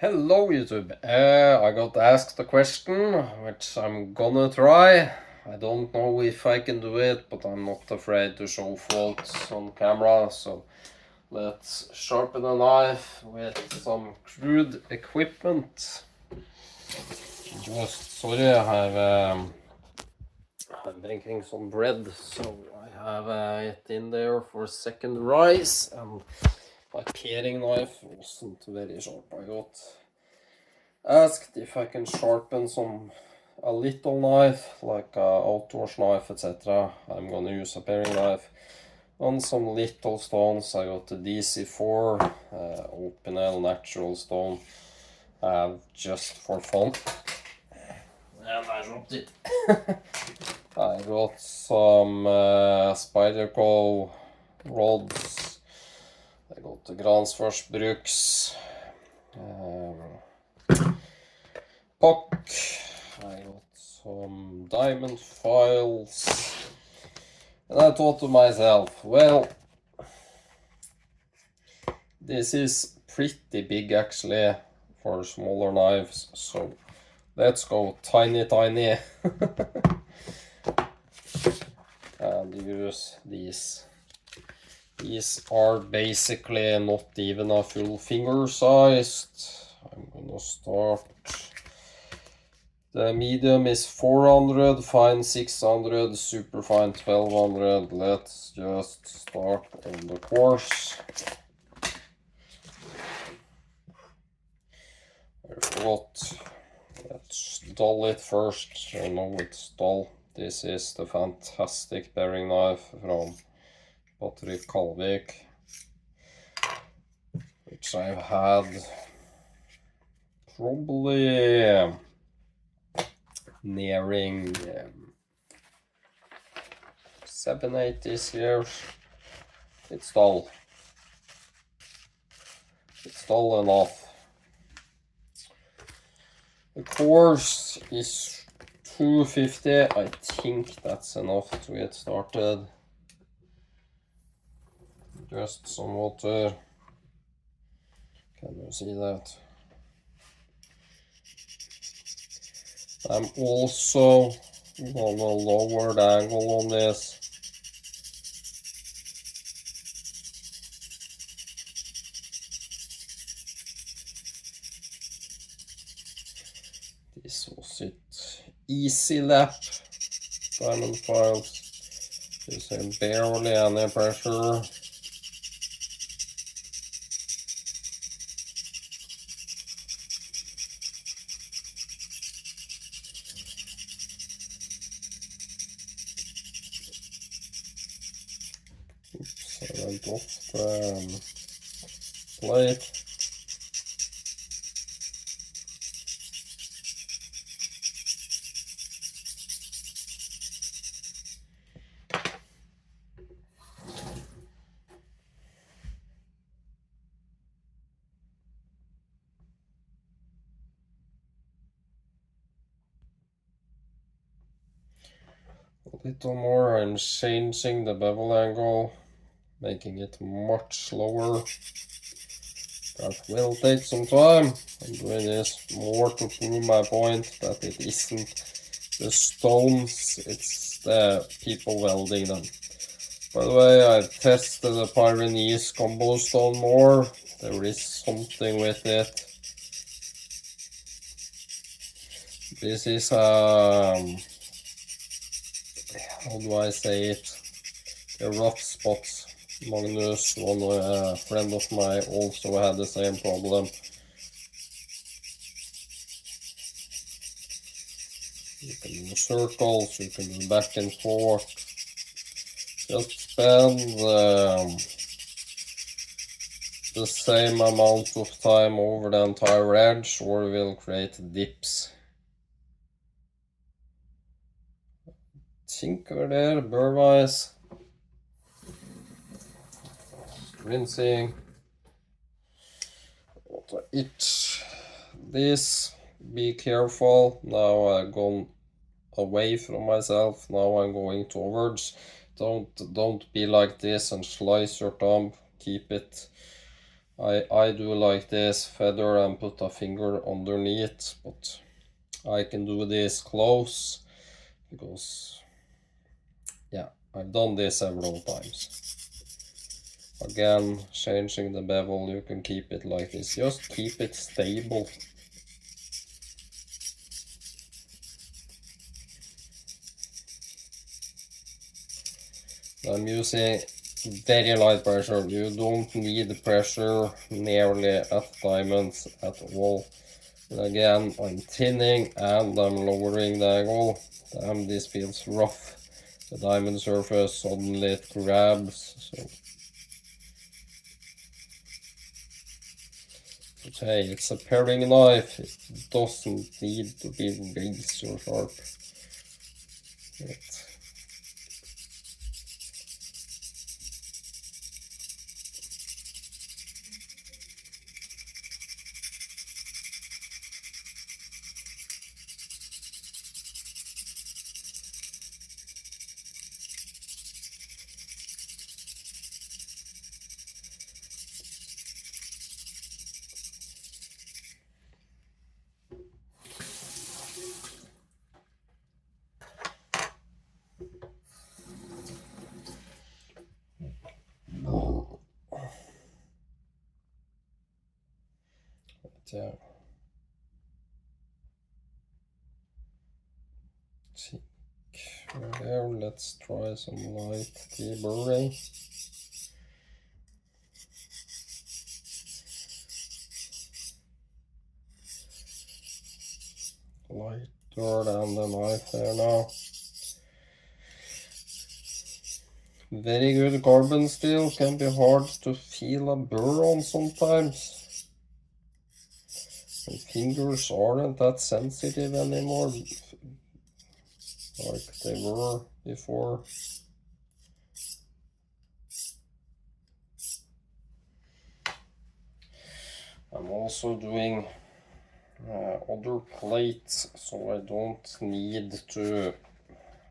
Hello YouTube. I got asked a question which I'm gonna try. I don't know if I can do it, but I'm not afraid to show faults on camera, so let's sharpen a knife with some crude equipment. Just sorry, I'm making some bread, so I have it in there for second rise, and my paring knife wasn't very sharp. I got asked if I can sharpen a little knife, like a outdoors knife, etc. I'm gonna use a paring knife on some little stones. I got the DC4 open natural stone, just for fun, and I dropped it. I got some Spyderco rods. I got the Gransforsbruks puck. I got some diamond files, and I thought to myself, well, this is pretty big actually for smaller knives, so let's go tiny and use these. These are basically not even a full finger sized. I'm gonna start. The medium is 400, fine 600, super fine 1200. Let's just start on the course. I forgot. Let's dull it first. I know it's dull. This is the fantastic paring knife from Patrick Kalvik, which I've had probably nearing 7-8 this year. It's dull. It's dull enough. The course is 250. I think that's enough to get started. Just some water. Can you see that? I'm also gonna lower the angle on this. This was it. Easy lap diamond files. There's barely any pressure. Oops, I went off the plate. A little more, I'm changing the bevel angle, making it much lower. That will take some time. I'm doing this more to prove my point that it isn't the stones, it's the people welding them. By the way, I tested the Pyrenees combo stone more. There is something with it. This is how do I say it? The rough spots. Magnus, one friend of mine, also had the same problem. You can do circles, you can do back and forth. Just spend the same amount of time over the entire edge, or it will create dips. Think over there, burr-wise. Rinsing. Water itch. This, be careful. Now I've gone away from myself. Now I'm going towards. Don't be like this and slice your thumb. Keep it I do like this feather and put a finger underneath, but I can do this close because, yeah, I've done this several times. Again, changing the bevel, you can keep it like this, just keep it stable. I'm using very light pressure. You don't need pressure nearly at diamonds at all. And again, I'm thinning and I'm lowering the angle. Damn, this feels rough. The diamond surface, suddenly it grabs. So. But hey, it's a paring knife. It doesn't need to be razor sharp. Yeah. There, let's try some light deburring. Lighter than the knife there now. Very good carbon steel, can be hard to feel a burr on sometimes. And fingers aren't that sensitive anymore, like they were before. I'm also doing other plates, so I don't need to,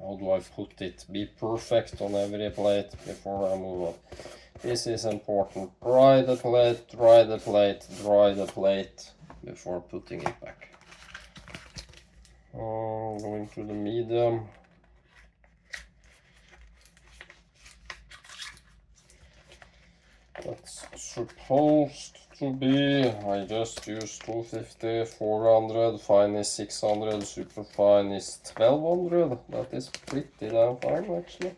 how do I put it, be perfect on every plate before I move on. This is important. Dry the plate, dry the plate, dry the plate before putting it back. Going to the medium. That's supposed to be, I just use 250, 400, fine is 600, super fine is 1200. That is pretty damn fine actually.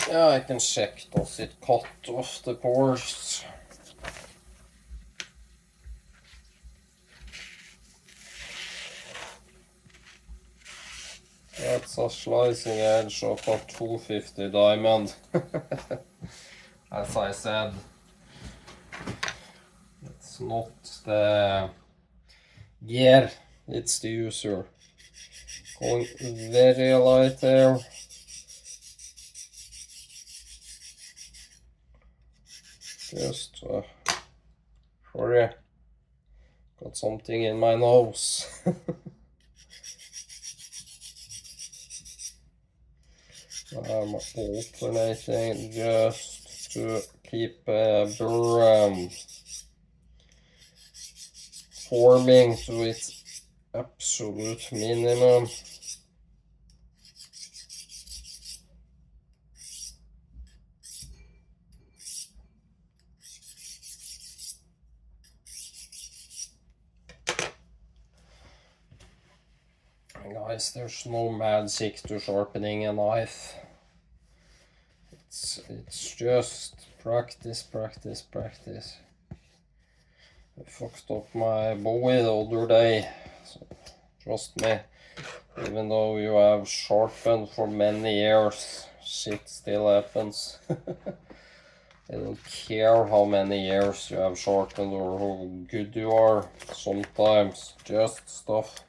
Yeah, I can check, does it cut off the pores? That's a slicing edge of a 250 diamond. As I said, it's not the gear, it's the user. Going very light there. Just, sorry, got something in my nose. I'm alternating just to keep burr forming to its absolute minimum. Guys, there's no magic to sharpening a knife. It's just practice, practice, practice. I fucked up my bowie the other day, so trust me, even though you have sharpened for many years, shit still happens. I don't care how many years you have sharpened or how good you are, sometimes just stuff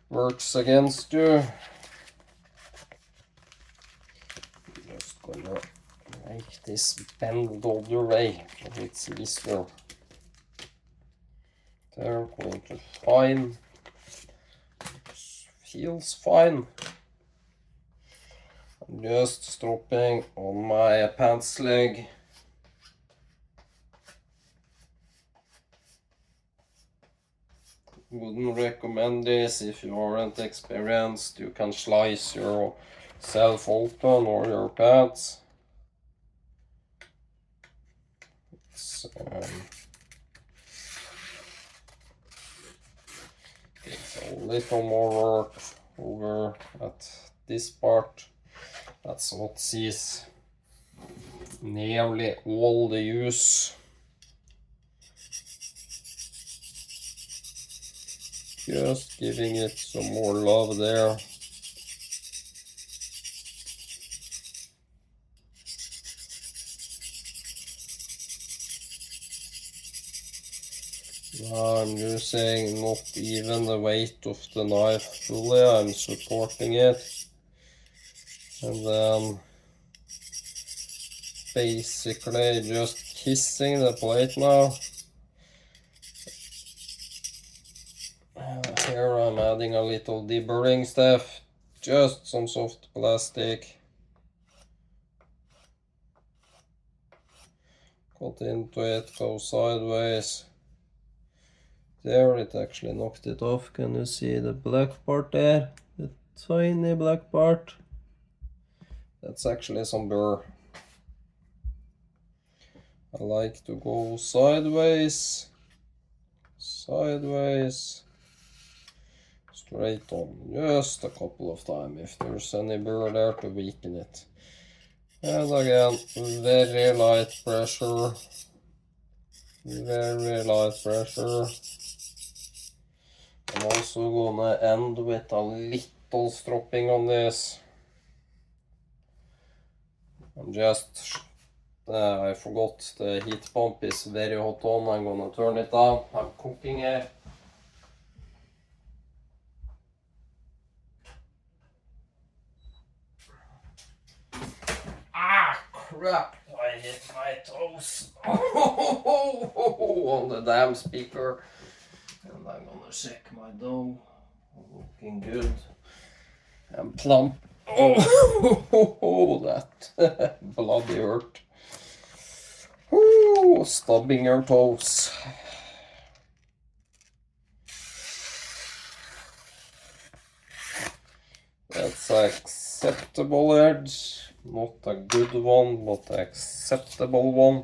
works against you. Just gonna make this bend the other way, so it's easier. They're going to fine. Feels fine. I'm just stropping on my pants leg. Wouldn't recommend this if you aren't experienced. You can slice yourself open or your pants. It's a little more work over at this part. That's what sees nearly all the use. Just giving it some more love there. Now I'm using not even the weight of the knife fully, I'm supporting it. And then basically just kissing the plate now. Here I'm adding a little deburring stuff, just some soft plastic. Cut into it, go sideways. There, it actually knocked it off. Can you see the black part there? The tiny black part. That's actually some burr. I like to go sideways, sideways, straight on, just a couple of times if there's any burr there to weaken it. And again, very light pressure, very light pressure. I'm also gonna end with a little stropping on this. I'm just, I forgot the heat pump is very hot on. I'm gonna turn it down. I'm cooking it. Ah, crap! I hit my toes on the damn speaker. And I'm gonna check my dough. Looking good and plump. Oh, that bloody hurt. Ooh, stubbing your toes. That's acceptable edge. Not a good one, but acceptable one.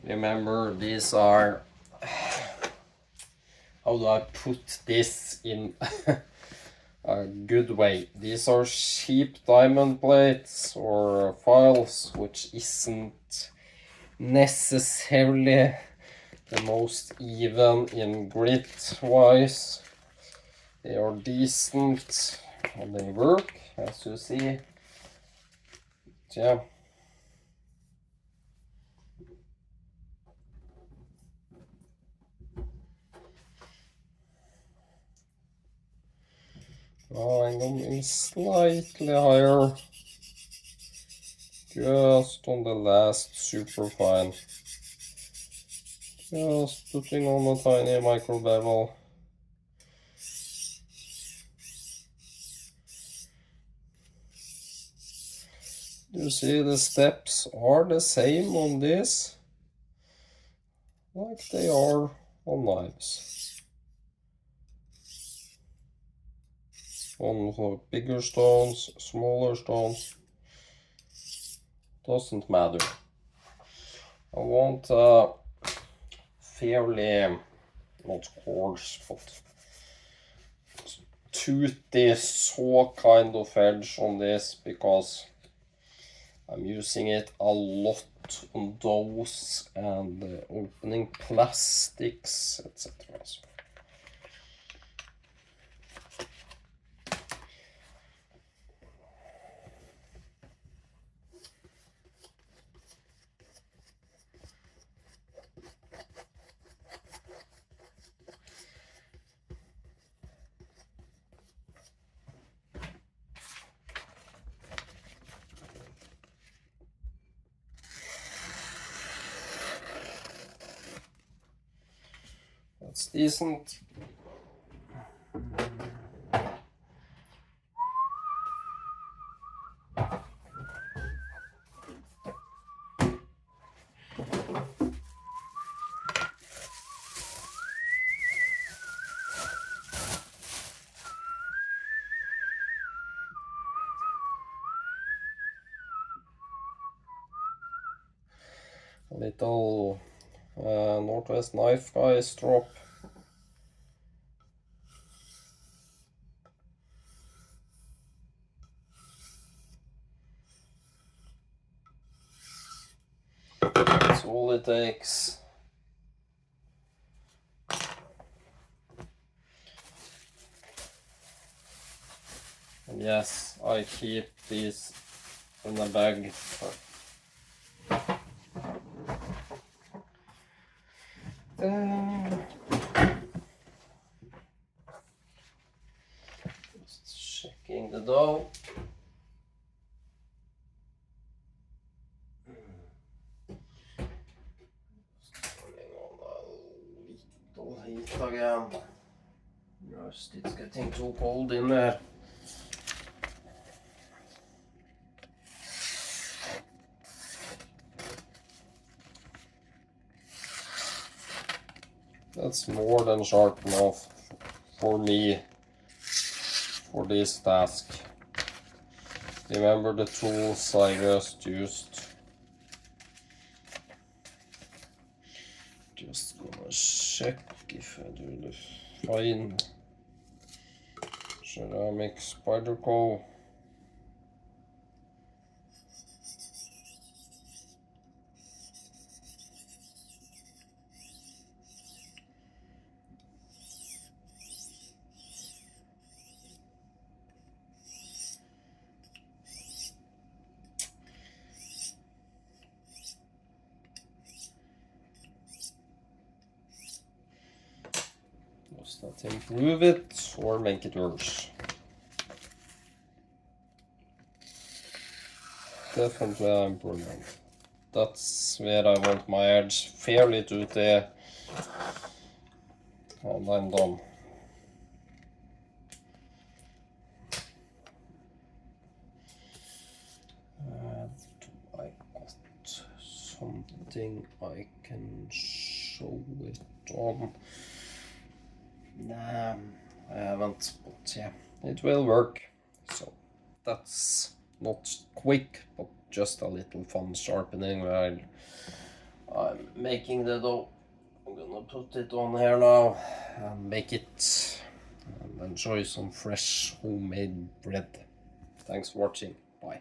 Remember, these are, how do I put this in a good way? These are cheap diamond plates or files, which isn't necessarily the most even in grit wise. They are decent and they work, as you see. Yeah. Now I'm going slightly higher, just on the last super fine. Just putting on a tiny micro bevel. You see the steps are the same on this, like they are on knives. On for bigger stones, smaller stones, doesn't matter. I want a fairly, not coarse, but toothy saw kind of edge on this, because I'm using it a lot on doughs and opening plastics, etc. That's decent. a little Northwest knife guy strop. That's all it takes. And yes, I keep these in a bag. Just checking the dough. Turning on a little heat again. Just it's getting too cold in there. That's more than sharp enough for me for this task. Remember the tools I just used. Just gonna check if I do the fine ceramic spider coal. Does that improve it or make it worse? Definitely an improvement. That's where I want my edge fairly to the, and I'm done. I got something I can show it on? Nah, I haven't, but yeah, it will work. So that's not quick, but just a little fun sharpening while I'm making the dough. I'm gonna put it on here now and make it and enjoy some fresh homemade bread. Thanks for watching. Bye.